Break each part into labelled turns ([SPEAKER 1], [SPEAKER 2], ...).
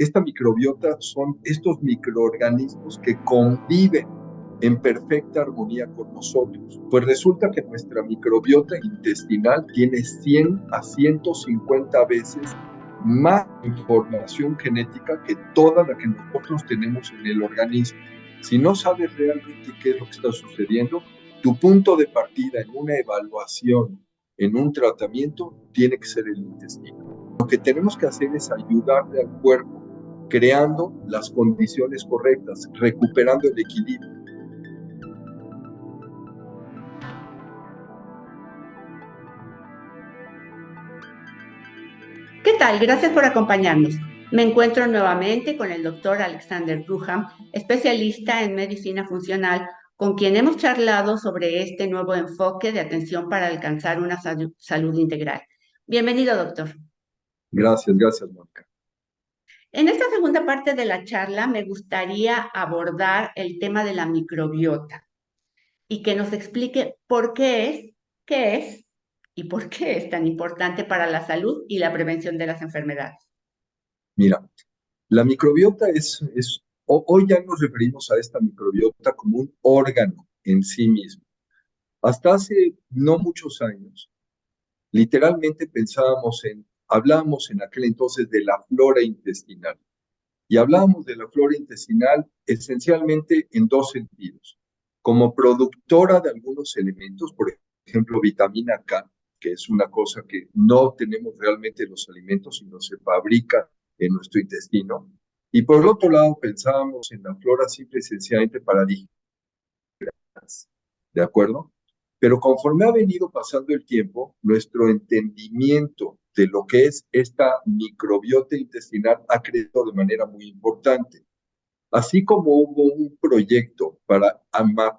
[SPEAKER 1] esta microbiota son estos microorganismos que conviven en perfecta armonía con nosotros. Pues resulta que nuestra microbiota intestinal tiene 100 a 150 veces más información genética que toda la que nosotros tenemos en el organismo. Si no sabes realmente qué es lo que está sucediendo, tu punto de partida en una evaluación, en un tratamiento, tiene que ser el intestino. Lo que tenemos que hacer es ayudarle al cuerpo, creando las condiciones correctas, recuperando el equilibrio.
[SPEAKER 2] ¿Qué tal? Gracias por acompañarnos. Me encuentro nuevamente con el doctor Alexander Bruham, especialista en medicina funcional, con quien hemos charlado sobre este nuevo enfoque de atención para alcanzar una salud integral. Bienvenido, doctor.
[SPEAKER 1] Gracias, Mónica.
[SPEAKER 2] En esta segunda parte de la charla me gustaría abordar el tema de la microbiota y que nos explique por qué es y por qué es tan importante para la salud y la prevención de las enfermedades.
[SPEAKER 1] Mira, la microbiota hoy ya nos referimos a esta microbiota como un órgano en sí mismo. Hasta hace no muchos años, literalmente hablábamos en aquel entonces de la flora intestinal. Y hablábamos de la flora intestinal esencialmente en dos sentidos. Como productora de algunos elementos, por ejemplo, vitamina K, que es una cosa que no tenemos realmente en los alimentos, sino se fabrica en nuestro intestino. Y por el otro lado, pensábamos en la flora simple y sencillamente para digerir, ¿de acuerdo? Pero conforme ha venido pasando el tiempo, nuestro entendimiento de lo que es esta microbiota intestinal ha crecido de manera muy importante. Así como hubo un proyecto para amar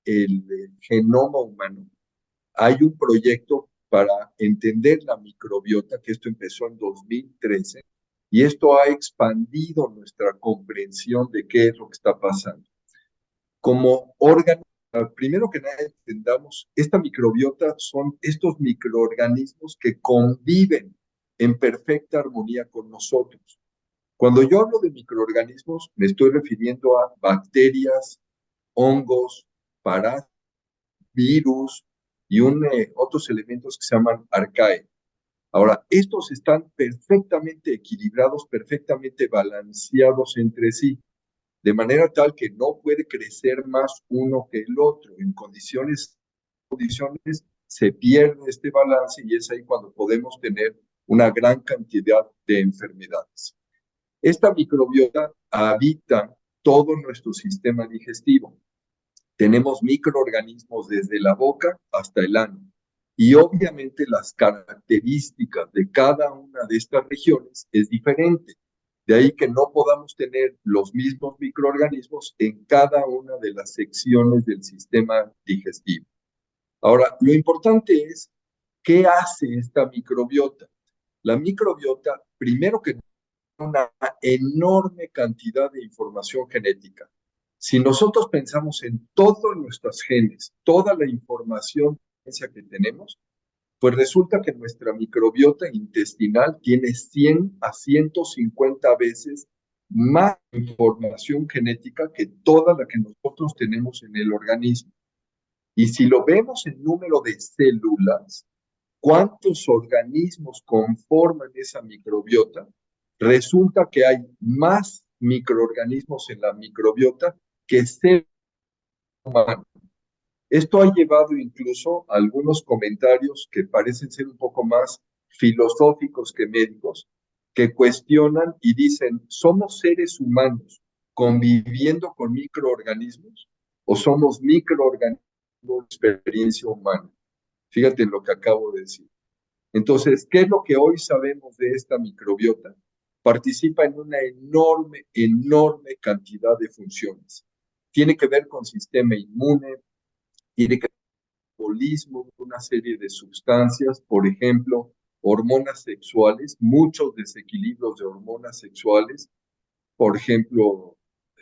[SPEAKER 1] el genoma humano, hay un proyecto para entender la microbiota, que esto empezó en 2013, y esto ha expandido nuestra comprensión de qué es lo que está pasando. Como órgano, primero que nada entendamos, esta microbiota son estos microorganismos que conviven en perfecta armonía con nosotros. Cuando yo hablo de microorganismos, me estoy refiriendo a bacterias, hongos, parásitos, virus y otros elementos que se llaman arcae. Ahora, estos están perfectamente equilibrados, perfectamente balanceados entre sí, de manera tal que no puede crecer más uno que el otro. En condiciones se pierde este balance y es ahí cuando podemos tener una gran cantidad de enfermedades. Esta microbiota habita todo nuestro sistema digestivo. Tenemos microorganismos desde la boca hasta el ano. Y obviamente las características de cada una de estas regiones es diferente. De ahí que no podamos tener los mismos microorganismos en cada una de las secciones del sistema digestivo. Ahora, lo importante es, ¿qué hace esta microbiota? La microbiota, primero que una enorme cantidad de información genética. Si nosotros pensamos en todos nuestros genes, toda la información que tenemos, pues resulta que nuestra microbiota intestinal tiene 100 a 150 veces más información genética que toda la que nosotros tenemos en el organismo. Y si lo vemos en número de células, ¿cuántos organismos conforman esa microbiota? Resulta que hay más microorganismos en la microbiota que seres humanos. Esto ha llevado incluso a algunos comentarios que parecen ser un poco más filosóficos que médicos, que cuestionan y dicen, ¿somos seres humanos conviviendo con microorganismos o somos microorganismos de experiencia humana? Fíjate en lo que acabo de decir. Entonces, ¿qué es lo que hoy sabemos de esta microbiota? Participa en una enorme cantidad de funciones. Tiene que ver con sistema inmune, tiene que ver con el metabolismo de una serie de sustancias, por ejemplo, hormonas sexuales, muchos desequilibrios de hormonas sexuales, por ejemplo,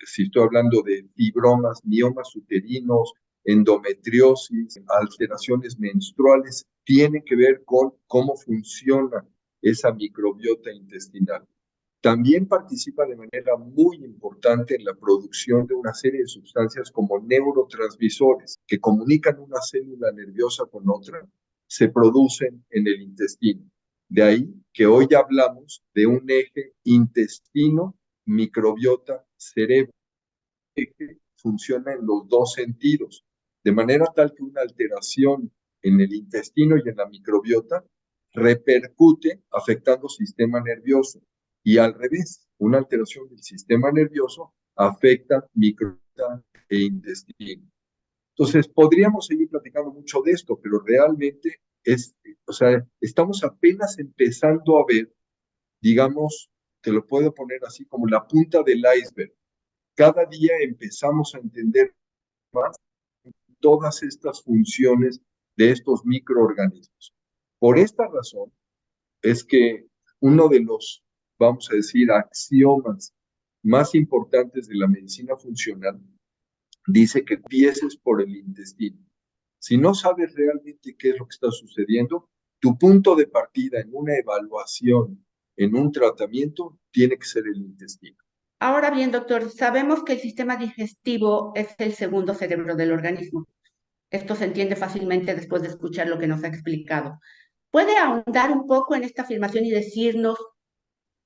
[SPEAKER 1] si estoy hablando de fibromas, miomas uterinos, endometriosis, alteraciones menstruales, tiene que ver con cómo funciona esa microbiota intestinal. También participa de manera muy importante en la producción de una serie de sustancias como neurotransmisores que comunican una célula nerviosa con otra, se producen en el intestino. De ahí que hoy hablamos de un eje intestino, microbiota, cerebro. Eje funciona en los dos sentidos, de manera tal que una alteración en el intestino y en la microbiota repercute afectando sistema nervioso y al revés, una alteración del sistema nervioso afecta microbiota e intestino. Entonces, podríamos seguir platicando mucho de esto, pero realmente estamos apenas empezando a ver, digamos, te lo puedo poner así como la punta del iceberg. Cada día empezamos a entender más todas estas funciones de estos microorganismos. Por esta razón es que uno de los, vamos a decir, axiomas más importantes de la medicina funcional dice que empieces por el intestino. Si no sabes realmente qué es lo que está sucediendo, tu punto de partida en una evaluación, en un tratamiento, tiene que ser el intestino.
[SPEAKER 2] Ahora bien, doctor, sabemos que el sistema digestivo es el segundo cerebro del organismo. Esto se entiende fácilmente después de escuchar lo que nos ha explicado. ¿Puede ahondar un poco en esta afirmación y decirnos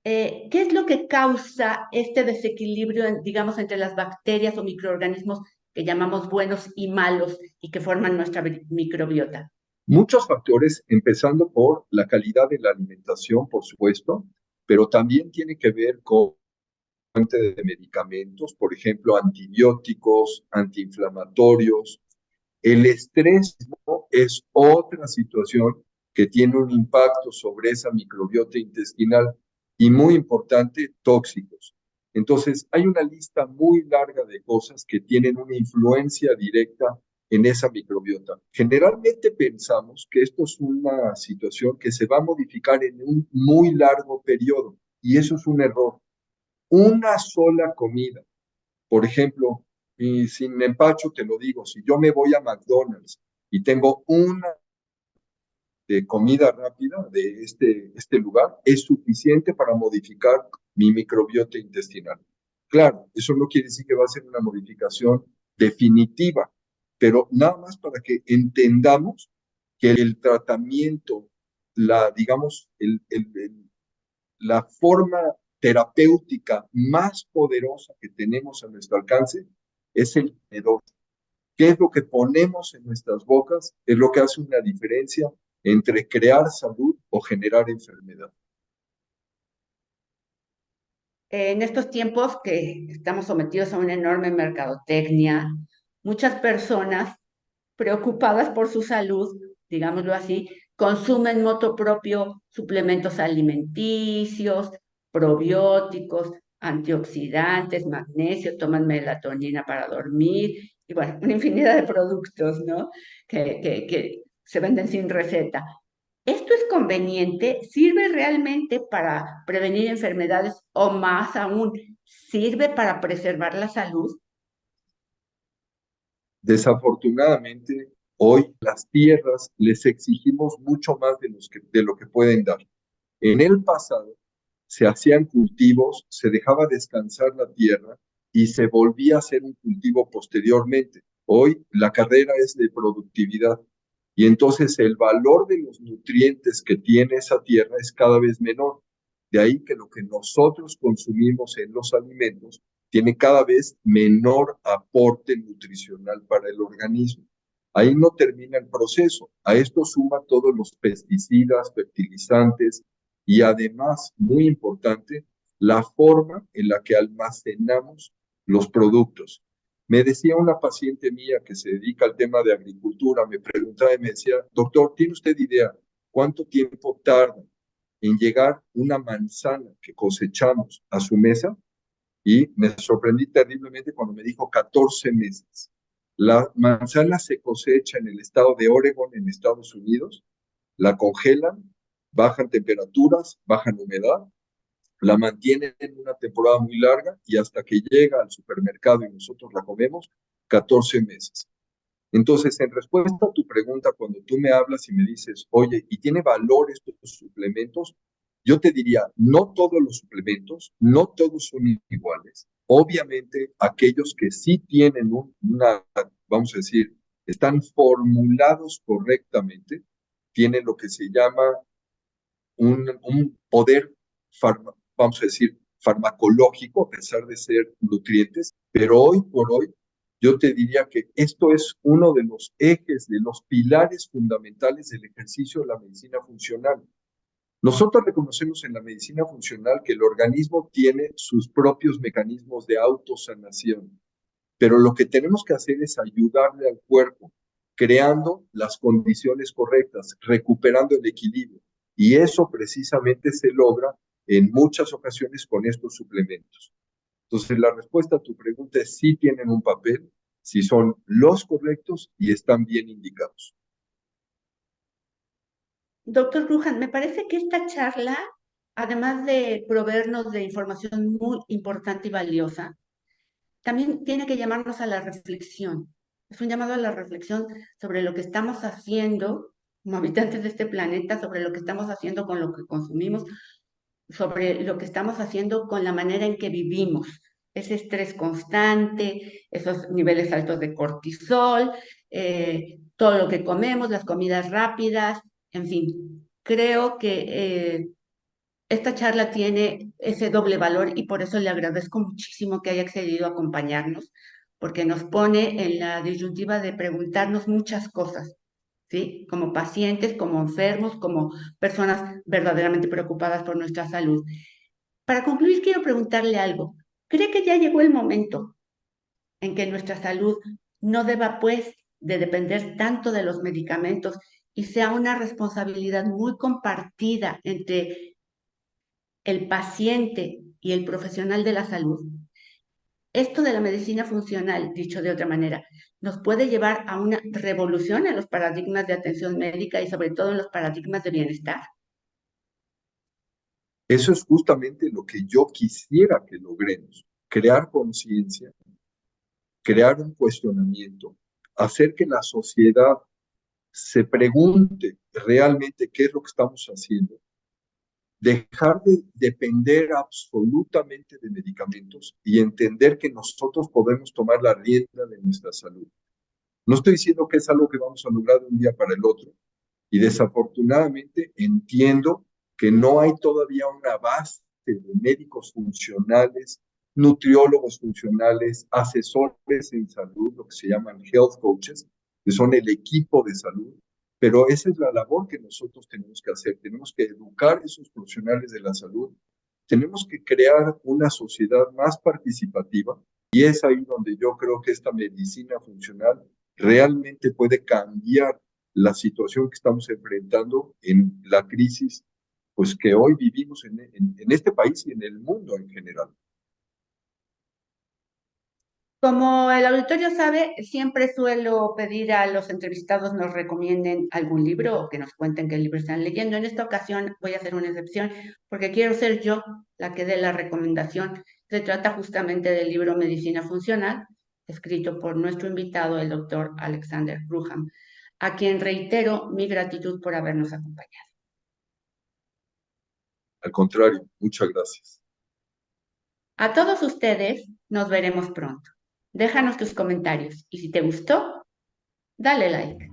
[SPEAKER 2] qué es lo que causa este desequilibrio, digamos, entre las bacterias o microorganismos que llamamos buenos y malos y que forman nuestra microbiota?
[SPEAKER 1] Muchos factores, empezando por la calidad de la alimentación, por supuesto, pero también tiene que ver con fuente de medicamentos, por ejemplo, antibióticos, antiinflamatorios. El estrés, ¿no?, es otra situación que tiene un impacto sobre esa microbiota intestinal y muy importante, tóxicos. Entonces, hay una lista muy larga de cosas que tienen una influencia directa en esa microbiota. Generalmente pensamos que esto es una situación que se va a modificar en un muy largo periodo y eso es un error. Una sola comida, por ejemplo, y sin empacho te lo digo, si yo me voy a McDonald's y tengo una de comida rápida de este lugar, es suficiente para modificar mi microbiota intestinal. Claro, eso no quiere decir que va a ser una modificación definitiva, pero nada más para que entendamos que el tratamiento, digamos, la forma terapéutica más poderosa que tenemos a nuestro alcance es el tenedor. ¿Qué es lo que ponemos en nuestras bocas? Es lo que hace una diferencia entre crear salud o generar enfermedad.
[SPEAKER 2] En estos tiempos que estamos sometidos a una enorme mercadotecnia, muchas personas preocupadas por su salud, digámoslo así, consumen moto propio suplementos alimenticios, probióticos, antioxidantes, magnesio, toman melatonina para dormir y bueno, una infinidad de productos, ¿no? Que se venden sin receta. ¿Esto es conveniente? ¿Sirve realmente para prevenir enfermedades o más aún, sirve para preservar la salud?
[SPEAKER 1] Desafortunadamente, hoy las tierras les exigimos mucho más de lo que pueden dar. En el pasado se hacían cultivos, se dejaba descansar la tierra y se volvía a hacer un cultivo posteriormente. Hoy la carrera es de productividad y entonces el valor de los nutrientes que tiene esa tierra es cada vez menor. De ahí que lo que nosotros consumimos en los alimentos tiene cada vez menor aporte nutricional para el organismo. Ahí no termina el proceso. A esto suma todos los pesticidas, fertilizantes y además, muy importante, la forma en la que almacenamos los productos. Me decía una paciente mía que se dedica al tema de agricultura, me preguntaba y me decía, doctor, ¿tiene usted idea cuánto tiempo tarda en llegar una manzana que cosechamos a su mesa? Y me sorprendí terriblemente cuando me dijo 14 meses. La manzana se cosecha en el estado de Oregon, en Estados Unidos, la congelan, bajan temperaturas, bajan humedad, la mantienen en una temporada muy larga y hasta que llega al supermercado y nosotros la comemos, 14 meses. Entonces, en respuesta a tu pregunta, cuando tú me hablas y me dices, oye, ¿y tiene valor estos suplementos? Yo te diría, no todos los suplementos, no todos son iguales. Obviamente, aquellos que sí tienen una, vamos a decir, están formulados correctamente, tienen lo que se llama un poder, vamos a decir, farmacológico, a pesar de ser nutrientes, pero hoy por hoy yo te diría que esto es uno de los ejes, de los pilares fundamentales del ejercicio de la medicina funcional. Nosotros reconocemos en la medicina funcional que el organismo tiene sus propios mecanismos de autosanación, pero lo que tenemos que hacer es ayudarle al cuerpo, creando las condiciones correctas, recuperando el equilibrio. Y eso precisamente se logra en muchas ocasiones con estos suplementos. Entonces, la respuesta a tu pregunta es sí tienen un papel, si son los correctos y están bien indicados.
[SPEAKER 2] Doctor Brujan, me parece que esta charla, además de proveernos de información muy importante y valiosa, también tiene que llamarnos a la reflexión. Es un llamado a la reflexión sobre lo que estamos haciendo como habitantes de este planeta, sobre lo que estamos haciendo con lo que consumimos, sobre lo que estamos haciendo con la manera en que vivimos. Ese estrés constante, esos niveles altos de cortisol, todo lo que comemos, las comidas rápidas, en fin. Creo que esta charla tiene ese doble valor y por eso le agradezco muchísimo que haya accedido a acompañarnos, porque nos pone en la disyuntiva de preguntarnos muchas cosas, ¿sí? Como pacientes, como enfermos, como personas verdaderamente preocupadas por nuestra salud. Para concluir, quiero preguntarle algo. ¿Cree que ya llegó el momento en que nuestra salud no deba, pues, de depender tanto de los medicamentos y sea una responsabilidad muy compartida entre el paciente y el profesional de la salud? Esto de la medicina funcional, dicho de otra manera, nos puede llevar a una revolución en los paradigmas de atención médica y sobre todo en los paradigmas de bienestar.
[SPEAKER 1] Eso es justamente lo que yo quisiera que logremos, crear conciencia, crear un cuestionamiento, hacer que la sociedad se pregunte realmente qué es lo que estamos haciendo, dejar de depender absolutamente de medicamentos y entender que nosotros podemos tomar la rienda de nuestra salud. No estoy diciendo que es algo que vamos a lograr de un día para el otro, y desafortunadamente entiendo que no hay todavía una base de médicos funcionales, nutriólogos funcionales, asesores en salud, lo que se llaman health coaches, que son el equipo de salud, pero esa es la labor que nosotros tenemos que hacer. Tenemos que educar a esos profesionales de la salud, tenemos que crear una sociedad más participativa y es ahí donde yo creo que esta medicina funcional realmente puede cambiar la situación que estamos enfrentando en la crisis pues que hoy vivimos en este país y en el mundo en general.
[SPEAKER 2] Como el auditorio sabe, siempre suelo pedir a los entrevistados nos recomienden algún libro o que nos cuenten qué libro están leyendo. En esta ocasión voy a hacer una excepción porque quiero ser yo la que dé la recomendación. Se trata justamente del libro Medicina Funcional, escrito por nuestro invitado, el doctor Alexander Bruham, a quien reitero mi gratitud por habernos acompañado.
[SPEAKER 1] Al contrario, muchas gracias.
[SPEAKER 2] A todos ustedes, nos veremos pronto. Déjanos tus comentarios y si te gustó, dale like.